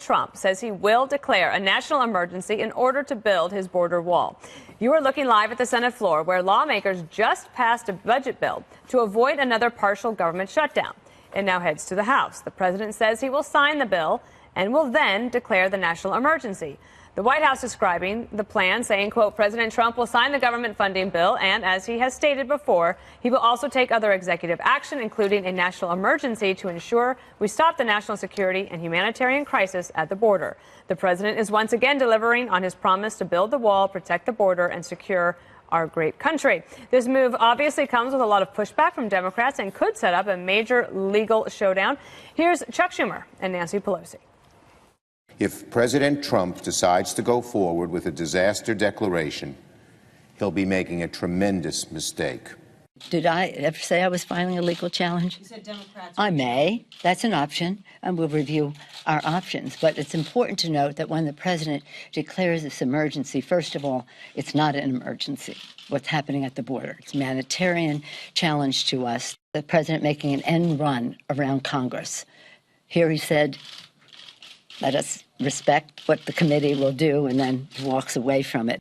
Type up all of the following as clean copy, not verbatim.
Trump says he will declare a national emergency in order to build his border wall. You are looking live at the Senate floor, where lawmakers just passed a budget bill to avoid another partial government shutdown. It now heads to the House. The president says he will sign the bill and will then declare the national emergency. The White House describing the plan, saying, quote, President Trump will sign the government funding bill, and as he has stated before, he will also take other executive action, including a national emergency, to ensure we stop the national security and humanitarian crisis at the border. The president is once again delivering on his promise to build the wall, protect the border, and secure our great country. This move obviously comes with a lot of pushback from Democrats and could set up a major legal showdown. Here's Chuck Schumer and Nancy Pelosi. If President Trump decides to go forward with a disaster declaration, he'll be making a tremendous mistake. Did I ever say I was filing a legal challenge? You said Democrats. I may. That's an option, and we'll review our options. But it's important to note that when the president declares this emergency, first of all, it's not an emergency, what's happening at the border. It's a humanitarian challenge to us. The president making an end run around Congress. Here he said, let us respect what the committee will do, and then walks away from it.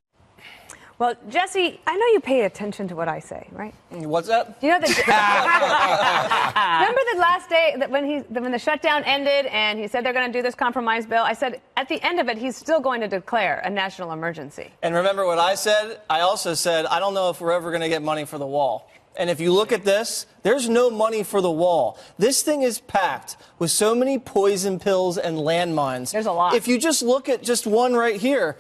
Well, Jesse, I know you pay attention to what I say, right? What's that? Do you know that? Remember the last day that when the shutdown ended and he said they're going to do this compromise bill? I said at the end of it, he's still going to declare a national emergency. And remember what I said? I also said, I don't know if we're ever going to get money for the wall. And if you look at this, there's no money for the wall. This thing is packed with so many poison pills and landmines. There's a lot. If you just look at just one right here,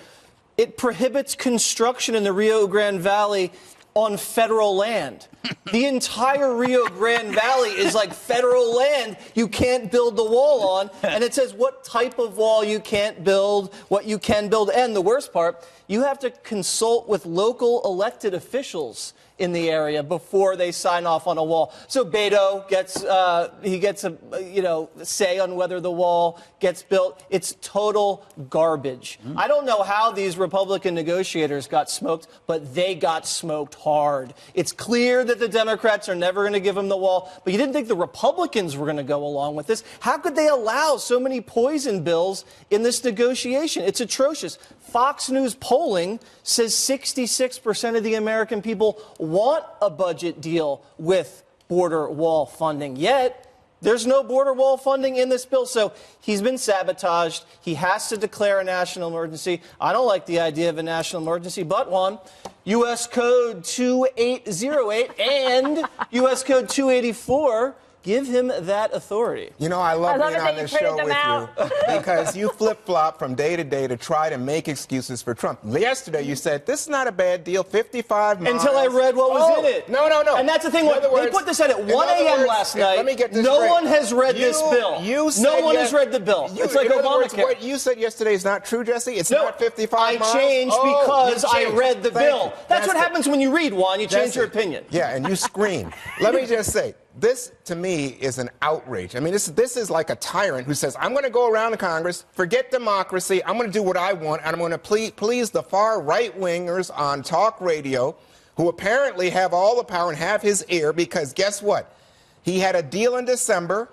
it prohibits construction in the Rio Grande Valley on federal land. The entire Rio Grande Valley is like federal land you can't build the wall on. And it says what type of wall you can't build, what you can build. And the worst part, you have to consult with local elected officials in the area before they sign off on a wall. So Beto gets a say on whether the wall gets built. It's total garbage. I don't know how these Republican negotiators got smoked, but they got smoked hard. It's clear that the Democrats are never going to give them the wall, but you didn't think the Republicans were going to go along with this. How could they allow so many poison bills in this negotiation? It's atrocious. Fox News polling says 66% of the American people want a budget deal with border wall funding. Yet, there's no border wall funding in this bill. So he's been sabotaged. He has to declare a national emergency. I don't like the idea of a national emergency, but one, U.S. Code 2808 and U.S. Code 284 give him that authority. You know, I love being on this show with you because you flip-flop from day to day to try to make excuses for Trump. Yesterday you said, this is not a bad deal, 55 miles. Until I read what was in it. No. And that's the thing. They put this out at 1 a.m. last night. Let me get this no straight. one has read this bill. No one has read the bill. It's like Obamacare. What you said yesterday is not true, Jesse? It's not 55 miles? I changed because I read the bill. That's what happens when you read one. You change your opinion. Yeah, and you scream. Let me just say, this, to me, is an outrage. I mean, this is like a tyrant who says, I'm going to go around the Congress, forget democracy, I'm going to do what I want, and I'm going to please the far right-wingers on talk radio who apparently have all the power and have his ear because guess what? He had a deal in December,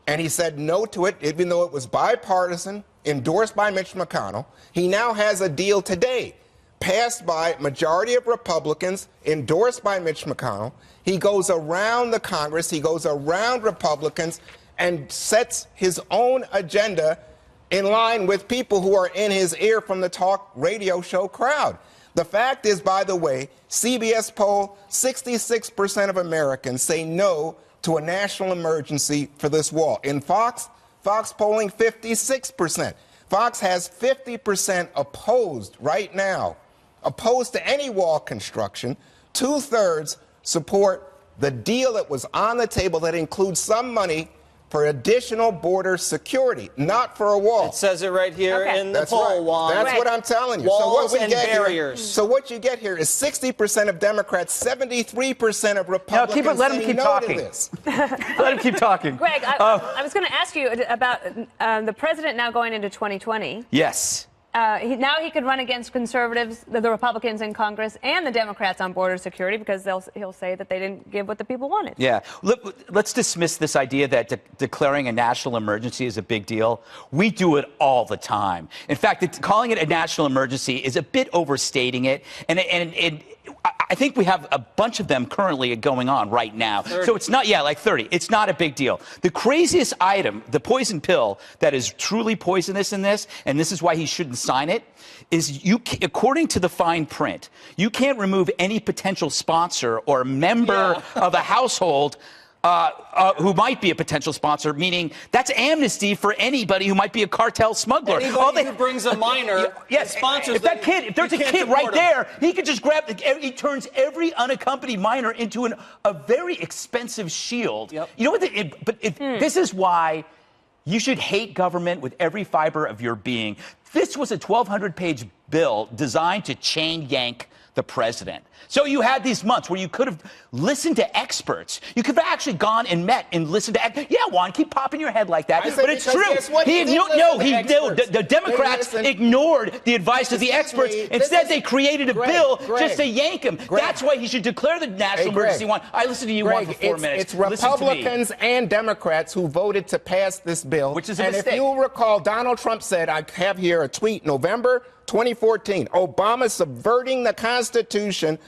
and he said no to it, even though it was bipartisan, endorsed by Mitch McConnell. He now has a deal today, passed by majority of Republicans, endorsed by Mitch McConnell. He goes around the Congress, he goes around Republicans, and sets his own agenda in line with people who are in his ear from the talk radio show crowd. The fact is, by the way, CBS poll, 66% of Americans say no to a national emergency for this wall. In Fox polling, 56%. Fox has 50% opposed right now, opposed to any wall construction. 2/3 support the deal that was on the table that includes some money for additional border security, not for a wall. It says it right here in the poll, right. Juan. That's what I'm telling you. Walls so what and barriers. So what you get here is 60% of Democrats, 73% of Republicans. No, let him keep talking. Let him keep talking. Greg, I was going to ask you about the president now going into 2020. Yes. Now he could run against conservatives, the Republicans in Congress, and the Democrats on border security because he'll say that they didn't give what the people wanted. Yeah. Let's dismiss this idea that declaring a national emergency is a big deal. We do it all the time. In fact, calling it a national emergency is a bit overstating it. And I think we have a bunch of them currently going on right now. 30. So it's not, like 30. It's not a big deal. The craziest item, the poison pill that is truly poisonous in this, and this is why he shouldn't sign it, is according to the fine print, you can't remove any potential sponsor or member of a household who might be a potential sponsor, meaning that's amnesty for anybody who might be a cartel smuggler. Anybody who brings a minor sponsors if there's a kid right there, he could just grab, he turns every unaccompanied minor into a very expensive shield. Yep. You know what, this is why you should hate government with every fiber of your being. This was a 1,200-page bill designed to chain yank the president. So you had these months where you could have listened to experts. You could have actually gone and met and listened to. Yeah, Juan, keep popping your head like that. But it's true. The Democrats ignored the advice of the experts. Instead, they created a bill just to yank him. That's why he should declare the national emergency. Juan, I listened to you, Juan, for 4 minutes. It's Republicans and Democrats who voted to pass this bill. Which is a mistake. And if you recall, Donald Trump said, I have here a tweet, November 2014, Obama subverting the Constitution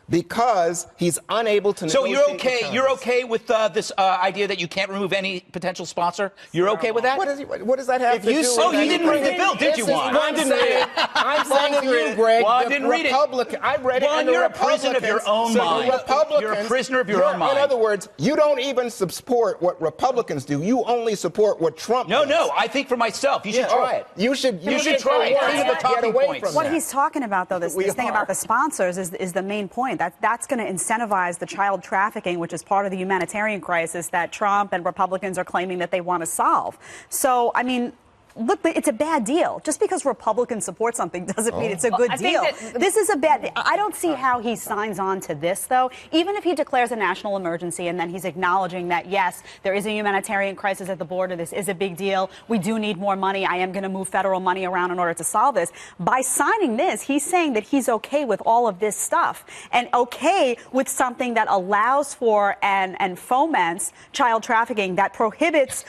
because he's unable to negotiate. So you're okay with this idea that you can't remove any potential sponsor? You're okay with that? What does that have to do with Oh, you didn't read the bill, did you, Juan? I'm saying to you, Greg, well, I didn't read it. I read it. Juan, you're a prisoner of your own mind. You're a prisoner of your own mind. In other words, you don't even support what Republicans do. You only support what Trump does. No, I think for myself. You should try it. You should try it. These are the talking points. What he's talking about, though, this thing about the sponsors is the main point. That's going to incentivize the child trafficking, which is part of the humanitarian crisis that Trump and Republicans are claiming that they want to solve. So, I mean, look, it's a bad deal. Just because Republicans support something doesn't mean it's a good deal. This is a bad. I don't see how he signs on to this, though. Even if he declares a national emergency and then he's acknowledging that, yes, there is a humanitarian crisis at the border. This is a big deal. We do need more money. I am going to move federal money around in order to solve this. By signing this, he's saying that he's okay with all of this stuff and okay with something that allows for and foments child trafficking, that prohibits,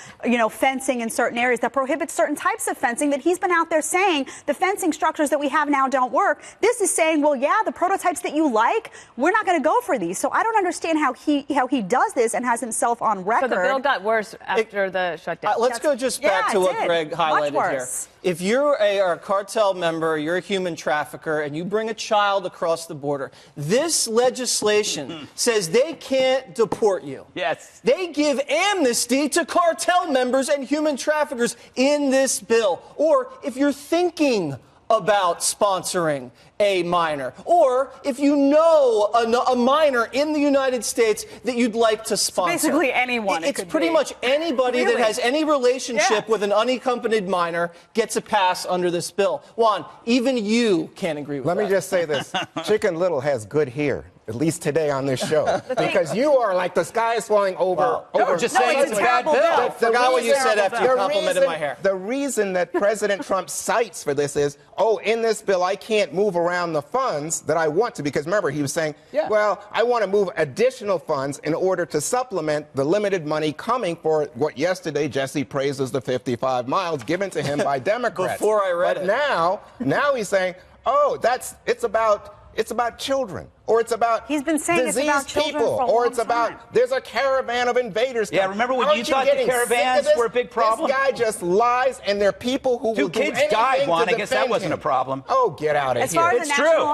fencing in certain areas, that prohibits certain types of fencing that he's been out there saying the fencing structures that we have now don't work. This is saying, well, yeah, the prototypes that you like, we're not going to go for these. So I don't understand how he does this and has himself on record. So the bill got worse after the shutdown. Let's go just back to what Greg highlighted here. If you're a cartel member, you're a human trafficker, and you bring a child across the border, this legislation says they can't deport you. Yes. They give amnesty to cartel members and human traffickers in this bill. Or if you're thinking about sponsoring a minor, or if you know a minor in the United States that you'd like to sponsor. So basically anyone. It's pretty much anybody that has any relationship with an unaccompanied minor gets a pass under this bill. Juan, even you can't agree with that. Let me just say this. Chicken Little has good hair. At least today on this show, because you are like the sky is falling over. Just saying it's a bad bill. I forgot what you said after you complimented my hair. The reason that President Trump cites for this is, in this bill I can't move around the funds that I want to, because remember he was saying, well, I want to move additional funds in order to supplement the limited money coming for what yesterday Jesse praised as the 55 miles given to him by Democrats. Before I read it. But now he's saying, it's about children, or it's about he's been saying diseased it's about children people, for a or long it's about time. There's a caravan of invaders. Yeah, remember when you thought the caravans were a big problem? This guy just lies, and there are people who will do anything to defend him. 2 kids died, Juan. I guess that wasn't a problem. Oh, get out of here.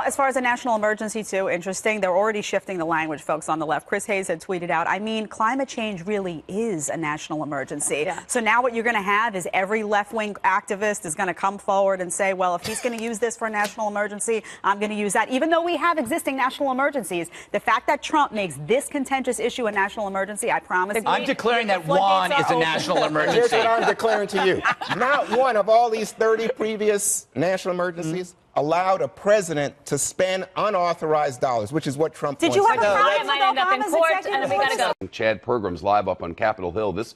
As far as a national emergency, too, interesting. They're already shifting the language, folks, on the left. Chris Hayes had tweeted out, climate change really is a national emergency. Yeah. So now what you're going to have is every left-wing activist is going to come forward and say, well, if he's going to use this for a national emergency, I'm going to use that. Even though we have existing national emergencies, the fact that Trump makes this contentious issue a national emergency, I promise you. I'm declaring that Juan is a national emergency. Here's what I'm declaring to you. Not one of all these 30 previous national emergencies allowed a president to spend unauthorized dollars, which is what Trump wants. Did you have a problem It might end up in court, and then we got to go. Chad Pergram's live up on Capitol Hill. This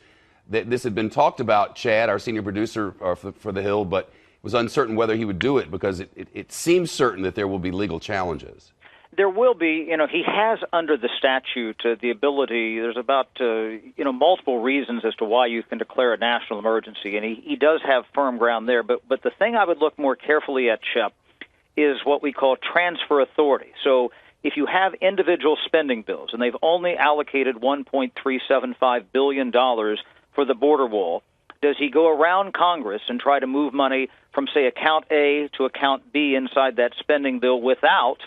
had been talked about, Chad, our senior producer for The Hill, but was uncertain whether he would do it because it seems certain that there will be legal challenges. There will be. He has under the statute the ability. There's about multiple reasons as to why you can declare a national emergency, and he does have firm ground there. But the thing I would look more carefully at, Shep, is what we call transfer authority. So if you have individual spending bills and they've only allocated $1.375 billion for the border wall, does he go around Congress and try to move money from, say, account A to account B inside that spending bill without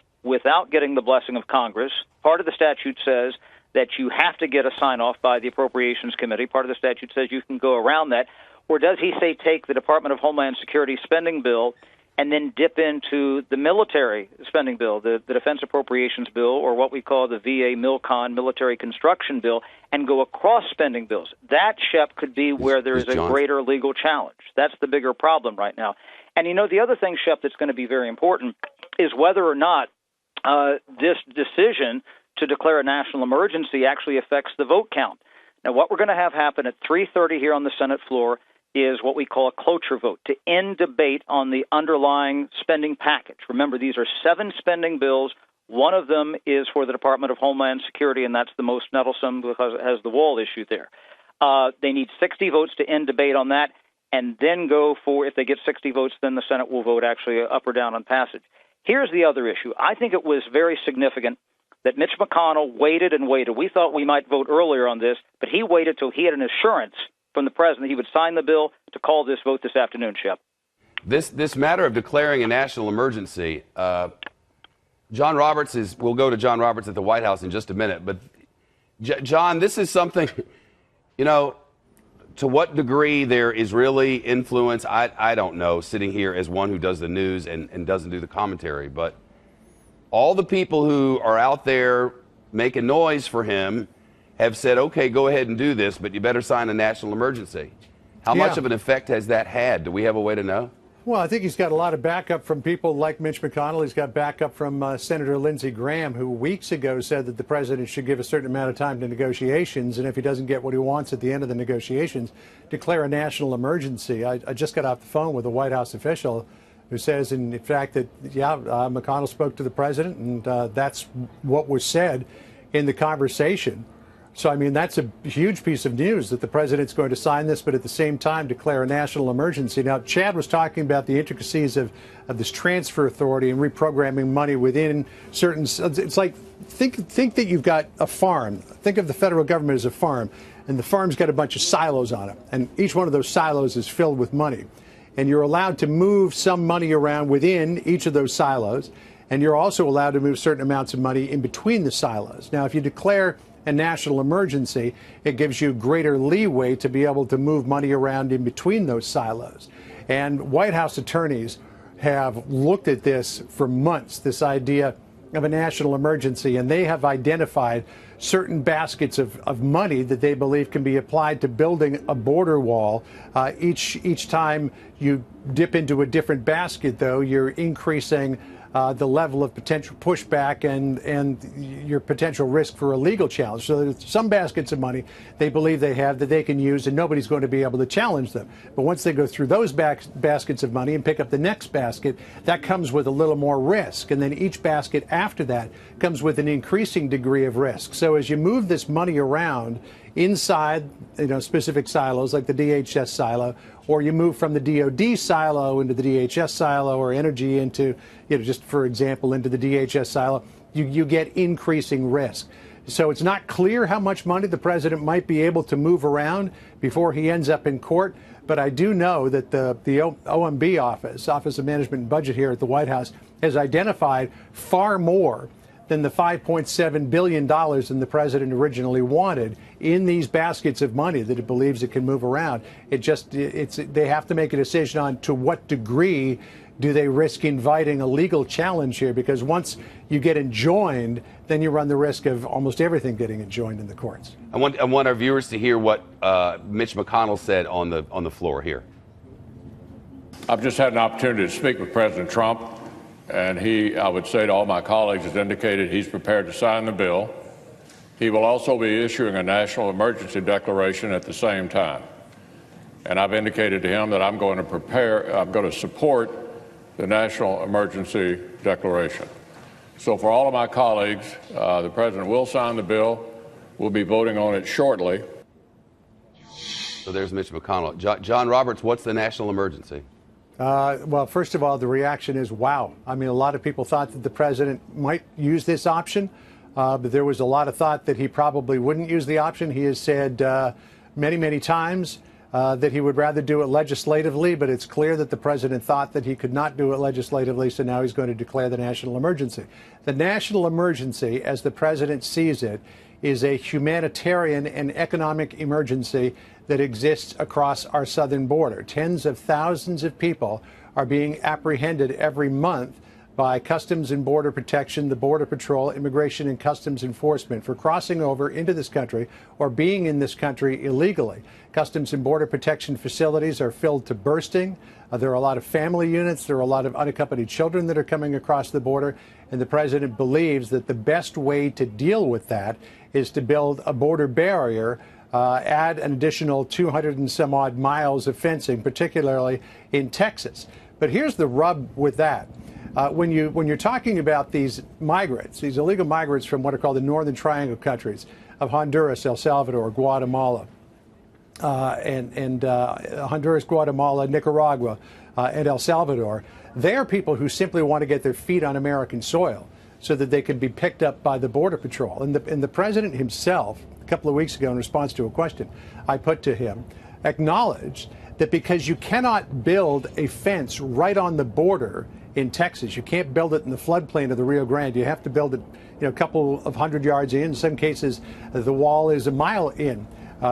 getting the blessing of Congress? Part of the statute says that you have to get a sign-off by the Appropriations Committee. Part of the statute says you can go around that. Or does he, say, take the Department of Homeland Security spending bill and then dip into the military spending bill, the Defense Appropriations Bill, or what we call the VA MILCON, Military Construction Bill, and go across spending bills? That, Shep, could be where there is a greater legal challenge. That's the bigger problem right now. And, the other thing, Shep, that's going to be very important is whether or not this decision to declare a national emergency actually affects the vote count. Now, what we're going to have happen at 3:30 here on the Senate floor is what we call a cloture vote, to end debate on the underlying spending package. Remember, these are 7 spending bills. One of them is for the Department of Homeland Security, and that's the most nettlesome because it has the wall issue there. They need 60 votes to end debate on that, and then go for, if they get 60 votes, then the Senate will vote actually up or down on passage. Here's the other issue. I think it was very significant that Mitch McConnell waited and waited. We thought we might vote earlier on this, but he waited till he had an assurance from the president he would sign the bill to call this vote this afternoon, Shep. This matter of declaring a national emergency, John Roberts we'll go to John Roberts at the White House in just a minute, but John, this is something, to what degree there is really influence, I don't know, sitting here as one who does the news and doesn't do the commentary, but all the people who are out there making noise for him have said, okay, go ahead and do this, but you better sign a national emergency. How much of an effect has that had? Do we have a way to know? Well, I think he's got a lot of backup from people like Mitch McConnell. He's got backup from Senator Lindsey Graham, who weeks ago said that the president should give a certain amount of time to negotiations, and if he doesn't get what he wants at the end of the negotiations, declare a national emergency. I just got off the phone with a White House official who says, in fact, that, McConnell spoke to the president, and that's what was said in the conversation. So, I mean, that's a huge piece of news that the president's going to sign this, but at the same time declare a national emergency. Now, Chad was talking about the intricacies of this transfer authority and reprogramming money within certain. It's like think that you've got a farm. Think of the federal government as a farm, and the farm's got a bunch of silos on it, and each one of those silos is filled with money. And you're allowed to move some money around within each of those silos, and you're also allowed to move certain amounts of money in between the silos. Now, if you declare a national emergency, it gives you greater leeway to be able to move money around in between those silos. And White House attorneys have looked at this for months, this idea of a national emergency, and they have identified certain baskets of money that they believe can be applied to building a border wall. Each time you dip into a different basket, though, you're increasing the level of potential pushback and your potential risk for a legal challenge. So there's some baskets of money they believe they have that they can use, and nobody's going to be able to challenge them. But once they go through those baskets of money and pick up the next basket, that comes with a little more risk. And then each basket after that comes with an increasing degree of risk. So as you move this money around inside, specific silos like the DHS silo, or you move from the DOD silo into the DHS silo, or energy into, just for example, into the DHS silo, you get increasing risk. So it's not clear how much money the president might be able to move around before he ends up in court. But I do know that the OMB Office of Management and Budget here at the White House, has identified far more than the $5.7 billion than the president originally wanted in these baskets of money that it believes it can move around. They have to make a decision on to what degree do they risk inviting a legal challenge here, because once you get enjoined, then you run the risk of almost everything getting enjoined in the courts. I want our viewers to hear what Mitch McConnell said on the floor here. I've just had an opportunity to speak with President Trump, and I would say to all my colleagues, has indicated he's prepared to sign the bill. He will also be issuing a national emergency declaration at the same time. and I've indicated to him that I'm going to support the national emergency declaration. So for all of my colleagues, the president will sign the bill. We'll be voting on it shortly. So there's Mitch McConnell. John Roberts, what's the national emergency? Well, first of all, the reaction is wow. I mean, a lot of people thought that the president might use this option, but there was a lot of thought that he probably wouldn't use the option. He has said many, many times that he would rather do it legislatively, but it's clear that the president thought that he could not do it legislatively, so now he's going to declare the national emergency. The national emergency, as the president sees it, is a humanitarian and economic emergency that exists across our southern border. Tens of thousands of people are being apprehended every month by Customs and Border Protection, the Border Patrol, Immigration and Customs Enforcement for crossing over into this country or being in this country illegally. Customs and Border Protection facilities are filled to bursting. There are a lot of family units. There are a lot of unaccompanied children that are coming across the border. And the president believes that the best way to deal with that is to build a border barrier, add an additional 200 and some odd miles of fencing, particularly in Texas. But here's the rub with that. When you're talking about these migrants, these illegal migrants from what are called the Northern Triangle countries of Honduras, El Salvador, Guatemala, Honduras, Guatemala, Nicaragua, and El Salvador, they are people who simply want to get their feet on American soil so that they can be picked up by the Border Patrol. And the president himself, a couple of weeks ago, in response to a question I put to him, acknowledged that because you cannot build a fence right on the border in Texas, you can't build it in the floodplain of the Rio Grande. You have to build it, a couple of 100 yards in. In some cases, the wall is a mile in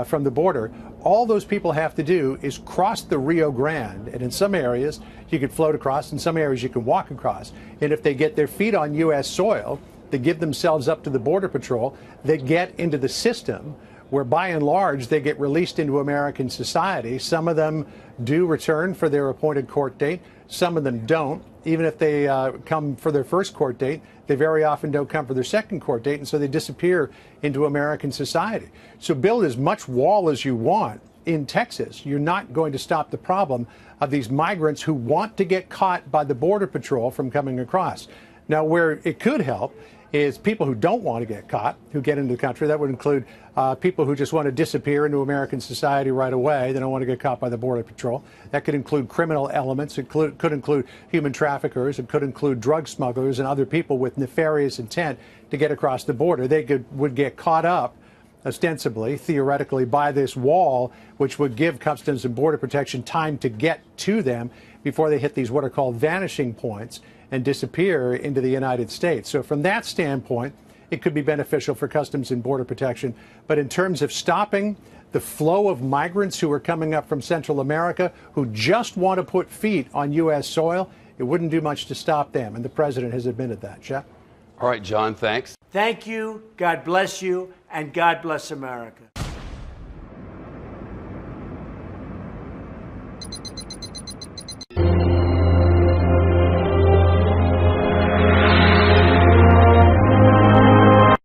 from the border. All those people have to do is cross the Rio Grande, and in some areas you could float across, in some areas you can walk across. And if they get their feet on U.S. soil, they give themselves up to the Border Patrol, they get into the system where by and large they get released into American society. Some of them do return for their appointed court date. Some of them don't. Even if they come for their first court date, they very often don't come for their second court date, and so they disappear into American society. So build as much wall as you want in Texas. You're not going to stop the problem of these migrants who want to get caught by the Border Patrol from coming across. Now, where it could help is people who don't want to get caught, who get into the country. That would include people who just want to disappear into American society right away. They don't want to get caught by the Border Patrol. That could include criminal elements. It could include human traffickers. It could include drug smugglers and other people with nefarious intent to get across the border. They would get caught up, ostensibly, theoretically, by this wall, which would give Customs and Border Protection time to get to them before they hit these what are called vanishing points and disappear into the United States. So from that standpoint, it could be beneficial for Customs and Border Protection. But in terms of stopping the flow of migrants who are coming up from Central America who just want to put feet on U.S. soil, it wouldn't do much to stop them. And the president has admitted that. Jeff? All right, John, thanks. Thank you. God bless you. And God bless America.